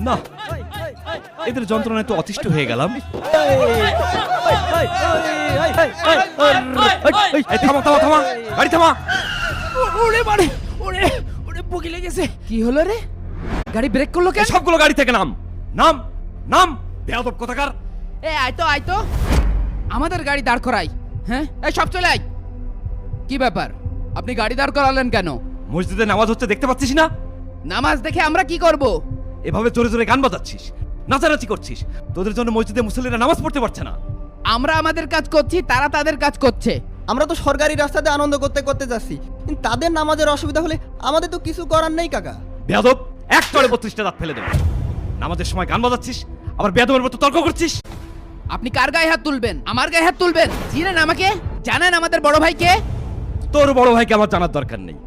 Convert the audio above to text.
না, এদের যন্ত্রণায় তো অতিষ্ঠ হয়ে গেলাম। থামা থামা থামা, গাড়ি থামা। ওরে মারে, ওরে ওরে বুকে লেগেছে। কি হলো রে? গাড়ি ব্রেক করলো কেন? সবগুলো গাড়ি থেকে নাম, নাম, নাম। বেয়াদব কোথাকার। এ আয় তো আমাদের গাড়ি দাঁড় করাই। হ্যাঁ, এই সব চলে আয়। কি ব্যাপার, আপনি গাড়ি দাঁড় করালেন কেন? মসজিদে নামাজ হচ্ছে, দেখতে পাচ্ছিস না? নামাজ দেখে আমরা কি করব? এভাবে জোরে জোরে গান বাজাচ্ছিস, নাচানাচি করছিস, তোদের জন্য মসজিদে মুসল্লিরা নামাজ পড়তে পারছে না। আমরা আমাদের কাজ করছি, তারা তাদের কাজ করছে। আমরা তো সরকারি রাস্তাতে আনন্দ করতে করতে যাচ্ছি, কিন্তু তাদের নামাজের অসুবিধা হলে আমাদের তো কিছু করার নেই কাকা। বেয়াদব, এক চড়ে 32টা দাঁত ফেলে দেবো। নামাজের সময় গান বাজাচ্ছিস, আবার বেয়াদবের মতো তর্ক করছিস। আপনি কার গায়ে হাত তুলবেন? আমার গায়ে হাত তুলবেন? চিনেন আমাকে? জানেন আমাদের বড় ভাই কে? তোর বড় ভাইকে আমার জানার দরকার নেই।